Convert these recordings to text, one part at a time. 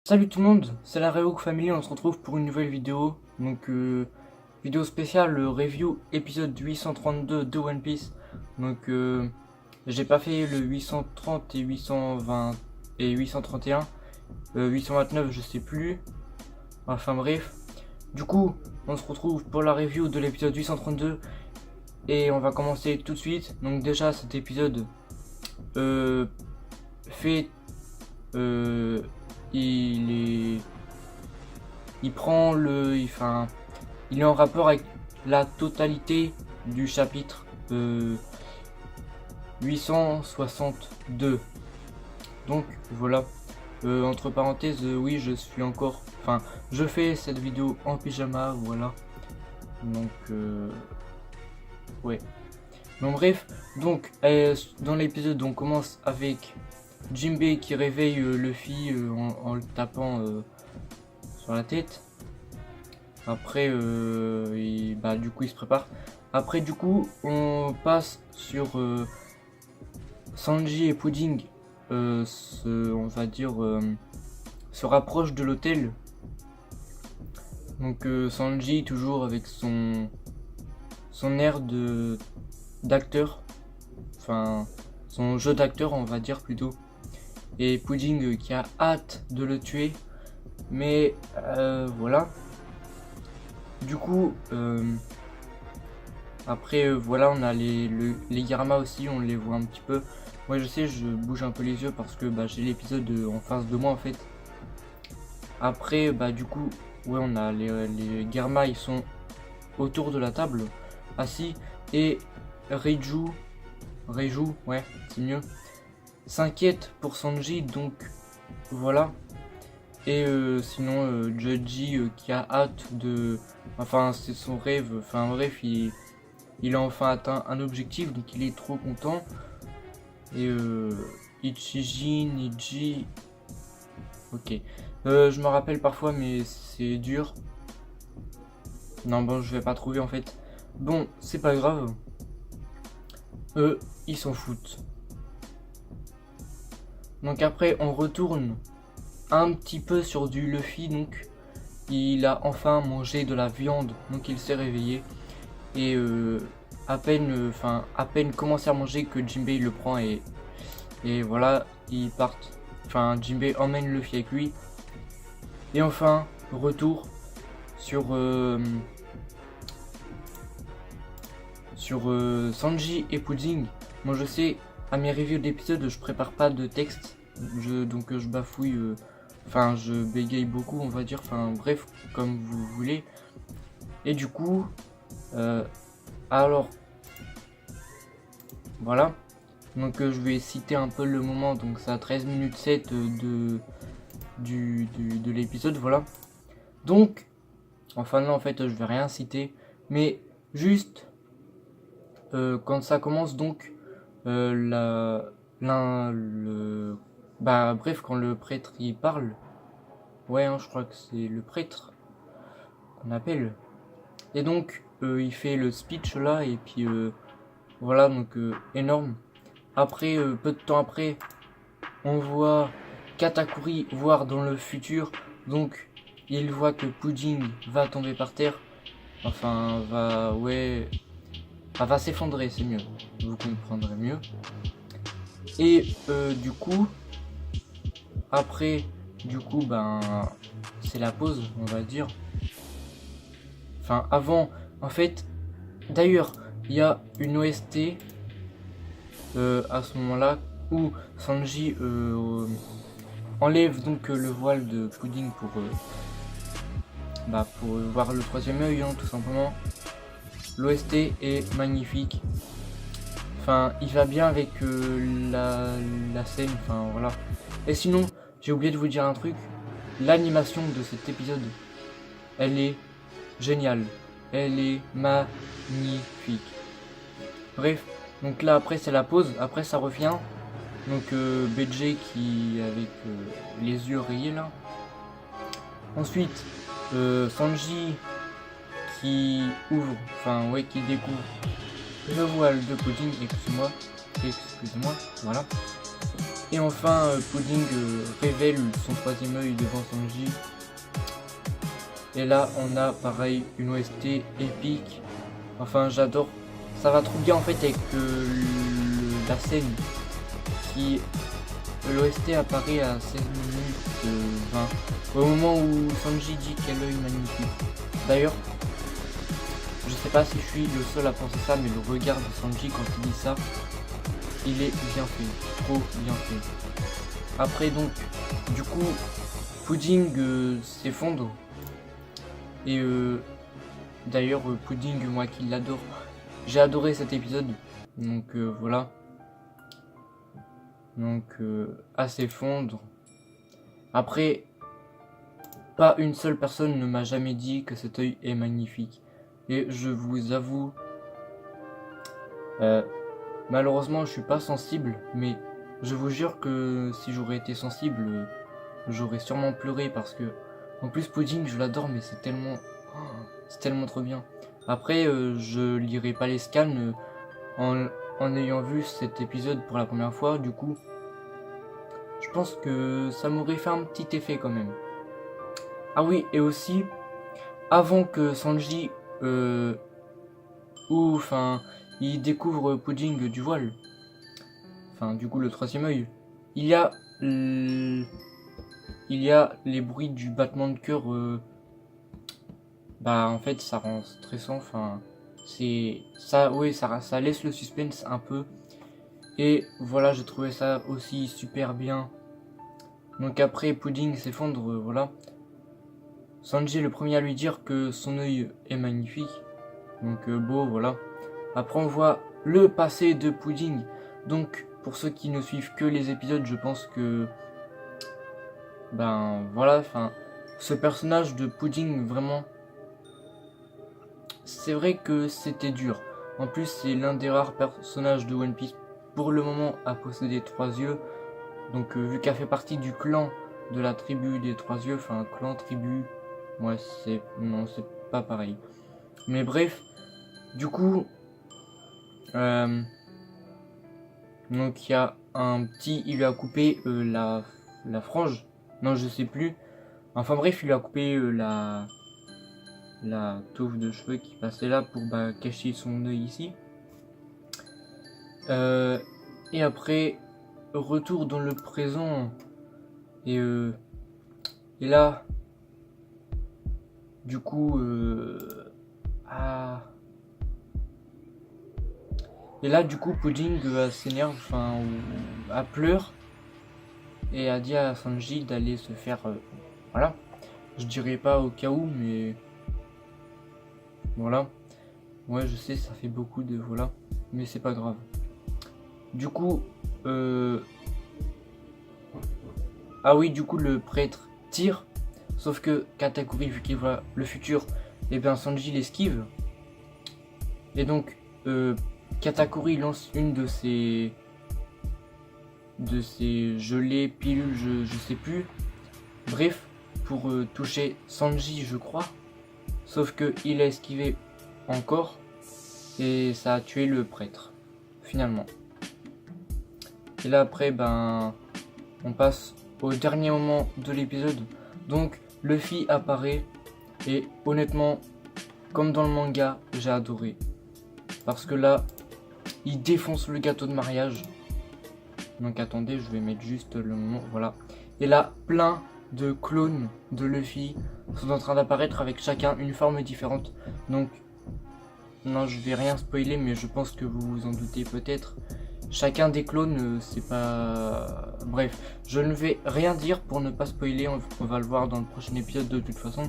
Salut tout le monde, c'est la Rehook Family, on se retrouve pour une nouvelle vidéo. Donc vidéo spéciale, review épisode 832 de One Piece. Donc j'ai pas fait le 830 et 820 et 831, 829 je sais plus. Enfin bref. Du coup, on se retrouve pour la review de l'épisode 832 et on va commencer tout de suite. Donc déjà cet épisode fait il prend il est en rapport avec la totalité du chapitre 862. Donc voilà, entre parenthèses, oui, je suis encore, je fais cette vidéo en pyjama, voilà. Donc ouais. Donc bref, donc dans l'épisode on commence avec Jinbei qui réveille Luffy en le tapant sur la tête. Après, du coup il se prépare. Après du coup on passe sur Sanji et Pudding on va dire se rapprochent de l'hôtel. Donc Sanji toujours avec son air d'acteur, enfin son jeu d'acteur on va dire plutôt, et Pudding qui a hâte de le tuer, mais voilà. Du coup après voilà, on a les Garma aussi, on les voit un petit peu. Moi je sais, je bouge un peu les yeux parce que j'ai l'épisode en face de moi en fait. Après du coup ouais, on a les Garma, ils sont autour de la table assis, et Reiju, ouais c'est mieux, s'inquiète pour Sanji, donc voilà. Et sinon Joji qui a hâte de, enfin c'est son rêve, enfin bref, il a enfin atteint un objectif, donc il est trop content. Et Ichiji, Niji, ok, je me rappelle parfois mais c'est dur. Non bon, je vais pas trouver en fait. Bon, c'est pas grave. Eux, ils s'en foutent. Donc après, on retourne un petit peu sur du Luffy. Donc, il a enfin mangé de la viande. Donc, il s'est réveillé. Et à peine commencé à manger que Jinbei le prend. Et voilà, ils partent. Enfin, Jinbei emmène Luffy avec lui. Et enfin, retour sur Sanji et Pudding. Moi je sais, à mes reviews d'épisodes, je prépare pas de texte, donc je bafouille, je bégaye beaucoup on va dire, enfin bref, comme vous voulez. Et du coup, alors, voilà. Donc je vais citer un peu le moment, donc c'est à 13 minutes 7 de l'épisode, voilà. Donc, enfin là en fait je vais rien citer, mais juste quand ça commence, donc bref, quand le prêtre il parle, ouais je crois que c'est le prêtre qu'on appelle, et donc il fait le speech là, et puis voilà, donc énorme. Après peu de temps après, on voit Katakuri voir dans le futur, donc il voit que Pudding va tomber par terre, va s'effondrer, c'est mieux, vous comprendrez mieux. Et du coup, après, c'est la pause, on va dire. Enfin, avant, en fait, d'ailleurs, il y a une OST à ce moment-là où Sanji enlève donc le voile de Pudding pour voir le troisième œil, tout simplement. L'OST est magnifique. Enfin, il va bien avec la scène, enfin voilà. Et sinon, j'ai oublié de vous dire un truc. L'animation de cet épisode, elle est géniale. Elle est magnifique. Bref, donc là après c'est la pause, après ça revient. Donc BJ qui avec les yeux rayés là. Ensuite, Sanji qui ouvre, qui découvre le voile de Pudding, excusez-moi, voilà. Et enfin, Pudding révèle son troisième œil devant Sanji. Et là, on a pareil une OST épique. Enfin, j'adore. Ça va trop bien en fait avec la scène qui... L'OST apparaît à 16 minutes 20. Au moment où Sanji dit quel œil magnifique. D'ailleurs, je sais pas si je suis le seul à penser ça, mais le regard de Sanji quand il dit ça, il est bien fait, trop bien fait. Après donc, du coup, Pudding s'effondre. Et d'ailleurs, Pudding, moi qui l'adore, j'ai adoré cet épisode. Donc voilà. Donc à s'effondre. Après, pas une seule personne ne m'a jamais dit que cet œil est magnifique. Et je vous avoue, malheureusement je suis pas sensible, mais je vous jure que si j'aurais été sensible, j'aurais sûrement pleuré parce que, en plus Pudding je l'adore, mais c'est tellement trop bien. Après je lirai pas les scans en ayant vu cet épisode pour la première fois, du coup je pense que ça m'aurait fait un petit effet quand même. Ah oui, et aussi avant que Sanji il découvre Pudding du voile, enfin du coup le troisième œil, il y a les bruits du battement de cœur. Bah en fait ça rend stressant, enfin c'est ça, oui, ça laisse le suspense un peu. Et voilà, j'ai trouvé ça aussi super bien. Donc après Pudding s'effondre, voilà. Sanji est le premier à lui dire que son œil est magnifique. Donc beau, voilà. Après on voit le passé de Pudding. Donc pour ceux qui ne suivent que les épisodes, je pense que... Ben voilà, enfin... Ce personnage de Pudding, vraiment... C'est vrai que c'était dur. En plus, c'est l'un des rares personnages de One Piece pour le moment à posséder 3 yeux. Donc vu qu'elle fait partie du clan de la tribu des 3 yeux, enfin clan, tribu... Ouais, non, c'est pas pareil. Mais bref, du coup, donc il y a un petit, il lui a coupé la frange. Non, je sais plus. Enfin bref, il lui a coupé la touffe de cheveux qui passait là pour cacher son œil ici. Et après, retour dans le présent. Et là... Du coup, et là, du coup, Pudding s'énerve, enfin, elle pleure et a dit à Sanji d'aller se faire, voilà. Je dirais pas au cas où, mais voilà. Ouais, je sais, ça fait beaucoup de voilà, mais c'est pas grave. Du coup, ah oui, du coup, le prêtre tire. Sauf que Katakuri, vu qu'il voit le futur, et bien Sanji l'esquive. Et donc, Katakuri lance une de ses gelées, pilules, je sais plus. Bref, pour toucher Sanji, je crois. Sauf que il a esquivé encore. Et ça a tué le prêtre, finalement. Et là, après, ben, on passe au dernier moment de l'épisode. Donc, Luffy apparaît et honnêtement, comme dans le manga, j'ai adoré. Parce que là, il défonce le gâteau de mariage. Donc attendez, je vais mettre juste le moment, voilà. Et là, plein de clones de Luffy sont en train d'apparaître avec chacun une forme différente. Donc, non, je vais rien spoiler, mais je pense que vous vous en doutez peut-être. Chacun des clones, c'est pas... Bref, je ne vais rien dire pour ne pas spoiler, on va le voir dans le prochain épisode de toute façon.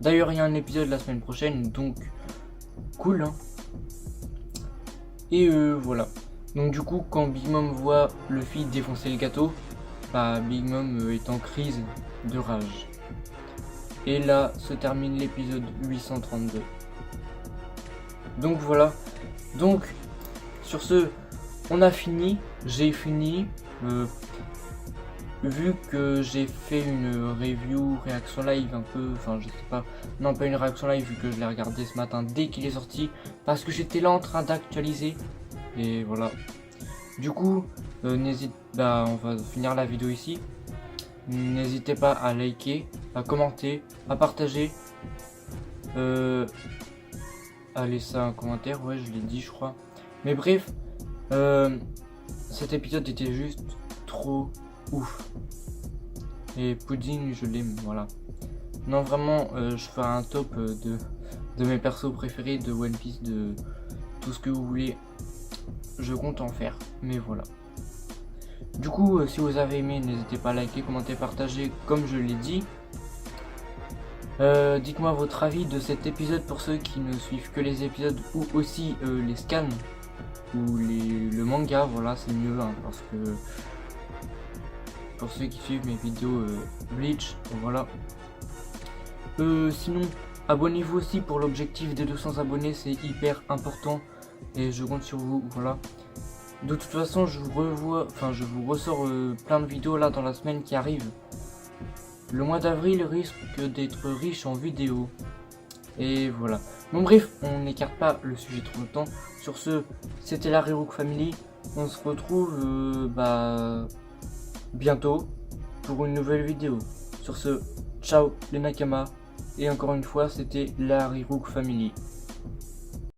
D'ailleurs, il y a un épisode la semaine prochaine, donc cool, hein. Et voilà. Donc du coup, quand Big Mom voit Luffy défoncer le gâteau, bah, Big Mom est en crise de rage. Et là se termine l'épisode 832. Donc voilà. Donc, sur ce... On a fini, j'ai fini, vu que j'ai fait une review, réaction live un peu, enfin je sais pas, non pas une réaction live vu que je l'ai regardé ce matin dès qu'il est sorti, parce que j'étais là en train d'actualiser, et voilà. Du coup, on va finir la vidéo ici. N'hésitez pas à liker, à commenter, à partager, à laisser un commentaire. Ouais, je l'ai dit, je crois. Mais bref, cet épisode était juste trop ouf. Et Pudding, je l'aime, voilà. Non, vraiment, je ferai un top de mes persos préférés, de One Piece, de tout ce que vous voulez. Je compte en faire, mais voilà. Du coup, si vous avez aimé, n'hésitez pas à liker, commenter, partager, comme je l'ai dit. Dites-moi votre avis de cet épisode pour ceux qui ne suivent que les épisodes ou aussi les scans ou le manga, voilà, c'est mieux hein, parce que pour ceux qui suivent mes vidéos Bleach, voilà. Sinon, abonnez-vous aussi pour l'objectif des 200 abonnés, c'est hyper important et je compte sur vous, voilà. De toute façon, je vous ressors plein de vidéos là dans la semaine qui arrive. Le mois d'avril risque d'être riche en vidéos. Et voilà. Bon bref, on n'écarte pas le sujet trop longtemps. Sur ce, c'était la Rirook Family. On se retrouve bientôt pour une nouvelle vidéo. Sur ce, ciao les Nakama. Et encore une fois, c'était la Rirook Family.